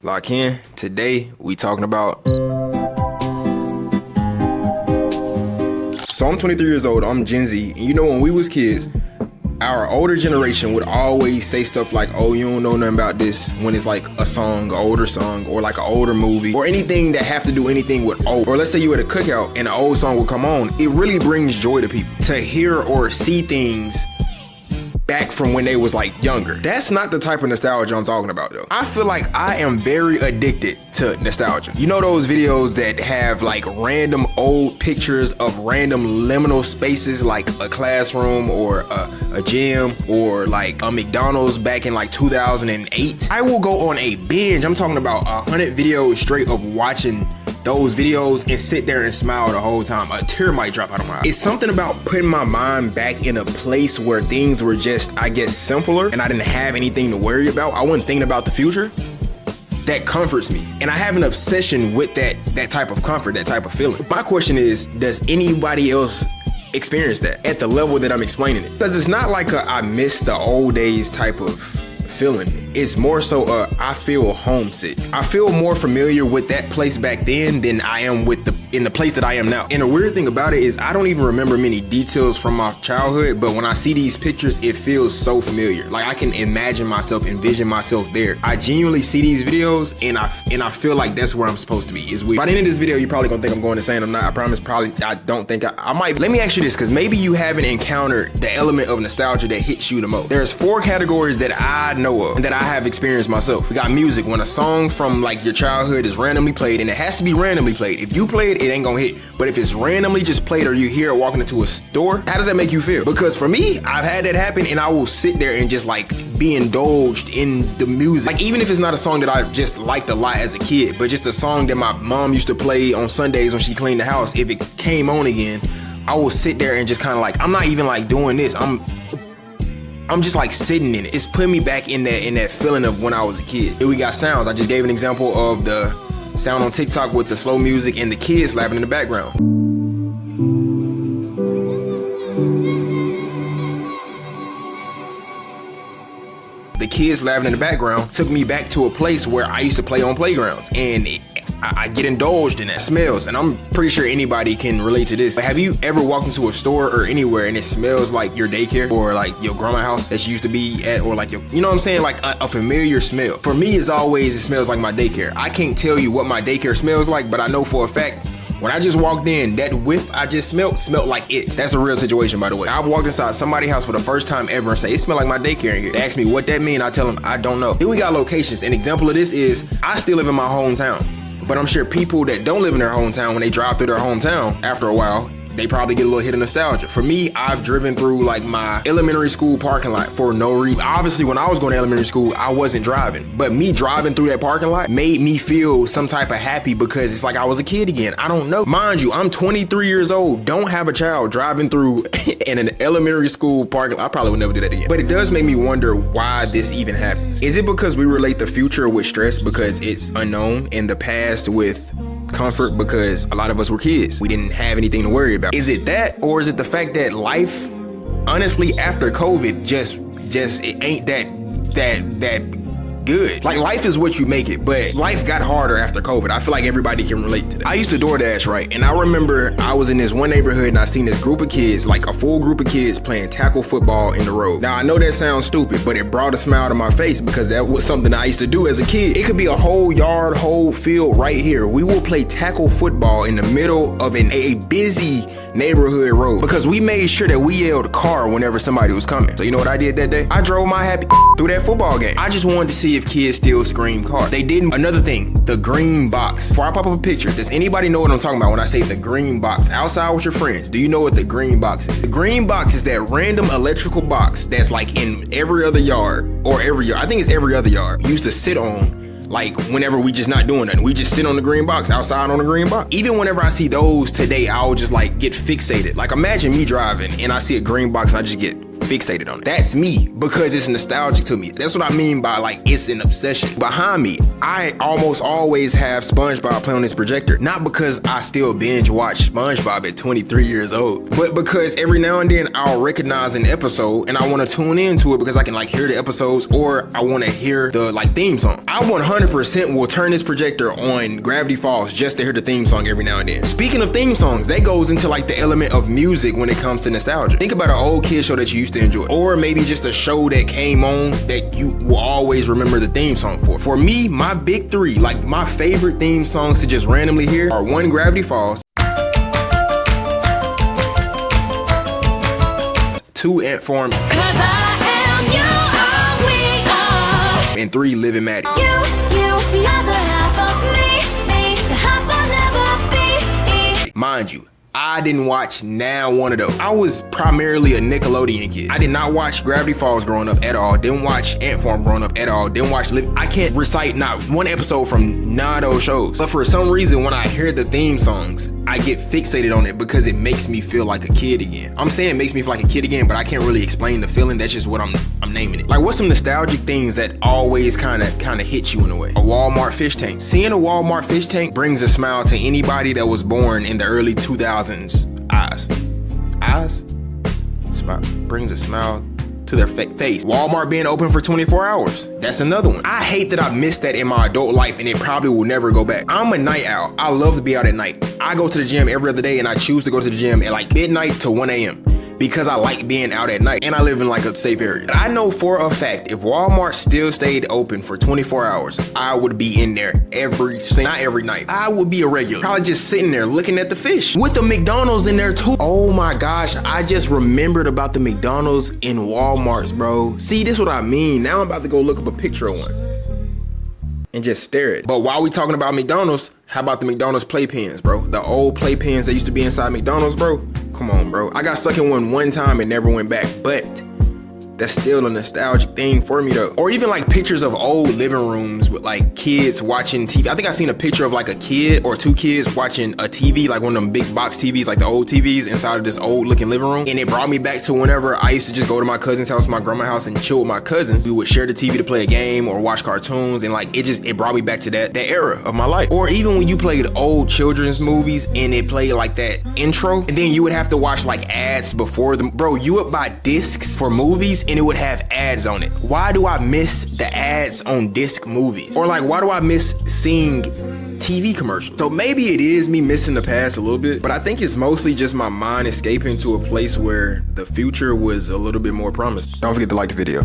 Lock in. Today we talking about. So I'm 23 years old. I'm Gen Z. And you know, when we was kids, our older generation would always say stuff like, "Oh, you don't know nothing about this," when it's like a song, an older song, or like an older movie, or anything that have to do anything with old. Or let's say you at a cookout and an old song will come on. It really brings joy to people to hear or see things back from when they was like younger. That's not the type of nostalgia I'm talking about though. I feel like I am very addicted to nostalgia. You know those videos that have like random old pictures of random liminal spaces, like a classroom or a gym or like a McDonald's back in like 2008? I will go on a binge. I'm talking about 100 videos straight of watching those videos and sit there and smile the whole time. A tear might drop out of my eye. It's something about putting my mind back in a place where things were just, I guess, simpler and I didn't have anything to worry about. I wasn't thinking about the future. That comforts me. And I have an obsession with that type of comfort, that type of feeling. My question is, does anybody else experience that at the level that I'm explaining it? Because it's not like I miss the old days type of feeling. It's more so I feel homesick. I feel more familiar with that place back then than I am with in the place that I am now. And the weird thing about it is I don't even remember many details from my childhood, but when I see these pictures, it feels so familiar. Like I can envision myself there. I genuinely see these videos and I feel like that's where I'm supposed to be. It's weird. By the end of this video, you're probably gonna think I'm going insane. I'm not. I promise. I don't think I might. Let me ask you this, because maybe you haven't encountered the element of nostalgia that hits you the most. There's 4 categories that I know of and that I have experienced myself. We got music. When a song from like your childhood is randomly played, and it has to be randomly played. If you play it, it ain't gonna hit. But if it's randomly just played or you hear it walking into a store, how does that make you feel? Because for me, I've had that happen and I will sit there and just like be indulged in the music. Like even if it's not a song that I just liked a lot as a kid, but just a song that my mom used to play on Sundays when she cleaned the house, if it came on again, I will sit there and just kind of like, I'm not even like doing this. I'm just like sitting in it. It's putting me back in that feeling of when I was a kid. Here we got sounds. I just gave an example of the sound on TikTok with the slow music and the kids laughing in the background. The kids laughing in the background took me back to a place where I used to play on playgrounds, and I get indulged in that. Smells, and I'm pretty sure anybody can relate to this. Like, have you ever walked into a store or anywhere and it smells like your daycare or like your grandma's house that you used to be at, or like your, you know what I'm saying, like a familiar smell? For me, it's always, it smells like my daycare. I can't tell you what my daycare smells like, but I know for a fact when I just walked in, that whiff I just smelled like it. That's a real situation, by the way. I've walked inside somebody's house for the first time ever and say, it smelled like my daycare in here. They ask me what that mean, I tell them I don't know. Then we got locations. An example of this is, I still live in my hometown, but I'm sure people that don't live in their hometown, when they drive through their hometown, after a while, they probably get a little hit of nostalgia. For me, I've driven through like my elementary school parking lot for no reason. Obviously, when I was going to elementary school, I wasn't driving, but me driving through that parking lot made me feel some type of happy because it's like I was a kid again. I don't know. Mind you, I'm 23 years old, don't have a child, driving through in an elementary school parking lot. I probably would never do that again. But it does make me wonder why this even happens. Is it because we relate the future with stress because it's unknown, and the past with comfort because a lot of us were kids? We didn't have anything to worry about. Is it that, or is it the fact that life, honestly, after COVID, just it ain't that good? Like, life is what you make it, but life got harder after COVID. I feel like everybody can relate to that. I used to DoorDash, right? And I remember I was in this one neighborhood and I seen this group of kids, like a full group of kids playing tackle football in the road. Now, I know that sounds stupid, but it brought a smile to my face because that was something I used to do as a kid. It could be a whole yard, whole field right here. We will play tackle football in the middle of a busy neighborhood road because we made sure that we yelled car whenever somebody was coming. So you know what I did that day? I drove my happy through that football game. I just wanted to see if kids still scream car. They didn't. Another thing, the green box. Before I pop up a picture, does anybody know what I'm talking about when I say the green box? Outside with your friends, do you know what the green box is? The green box is that random electrical box that's like in every other yard, or every yard. I think it's every other yard. Used to sit on, like whenever we just not doing nothing. We just sit on the green box, outside on the green box. Even whenever I see those today, I'll just like get fixated. Like imagine me driving and I see a green box and I just get fixated on it. That's me, because it's nostalgic to me. That's what I mean by like, it's an obsession. Behind me, I almost always have SpongeBob playing on this projector. Not because I still binge watch SpongeBob at 23 years old, but because every now and then I'll recognize an episode and I want to tune into it because I can like hear the episodes, or I want to hear the like theme song. I 100% will turn this projector on Gravity Falls just to hear the theme song every now and then. Speaking of theme songs, that goes into like the element of music when it comes to nostalgia. Think about an old kid show that you used to enjoy, or maybe just a show that came on that you will always remember the theme song for. For me, my big three, like my favorite theme songs to just randomly hear are 1, Gravity Falls, 2, Ant Farm, and 3, Living Maddie. You, the other half of me, the half I'll never be. Mind you, I didn't watch now one of those. I was primarily a Nickelodeon kid. I did not watch Gravity Falls growing up at all. Didn't watch Ant Farm growing up at all. Didn't watch I can't recite not one episode from none of those shows. But for some reason, when I hear the theme songs, I get fixated on it because it makes me feel like a kid again. I'm saying it makes me feel like a kid again, but I can't really explain the feeling. That's just what I'm naming it. Like, what's some nostalgic things that always kind of hit you in a way? A Walmart fish tank. Seeing a Walmart fish tank brings a smile to anybody that was born in the early 2000s. Eyes? Smile. Brings a smile to their face. Walmart being open for 24 hours. That's another one. I hate that I missed that in my adult life and it probably will never go back. I'm a night owl. I love to be out at night. I go to the gym every other day and I choose to go to the gym at like midnight to 1 a.m. because I like being out at night and I live in like a safe area. I know for a fact if Walmart still stayed open for 24 hours, I would be in there not every night. I would be a regular. Probably just sitting there looking at the fish with the McDonald's in there too. Oh my gosh, I just remembered about the McDonald's in Walmarts, bro. See, this is what I mean. Now I'm about to go look up a picture of one and just stare at it. But while we talking about McDonald's, how about the McDonald's playpens, bro? The old playpens that used to be inside McDonald's, bro. Come on, bro. I got stuck in one time and never went back, but that's still a nostalgic thing for me though. Or even like pictures of old living rooms with like kids watching TV. I think I seen a picture of like a kid or 2 kids watching a TV, like one of them big box TVs, like the old TVs inside of this old looking living room. And it brought me back to whenever I used to just go to my cousin's house, my grandma's house, and chill with my cousins. We would share the TV to play a game or watch cartoons, and like it brought me back to that era of my life. Or even when you played old children's movies and it played like that intro, and then you would have to watch like ads before them. Bro, you would buy discs for movies and it would have ads on it. Why do I miss the ads on disc movies? Or like, why do I miss seeing TV commercials? So maybe it is me missing the past a little bit, but I think it's mostly just my mind escaping to a place where the future was a little bit more promising. Don't forget to like the video.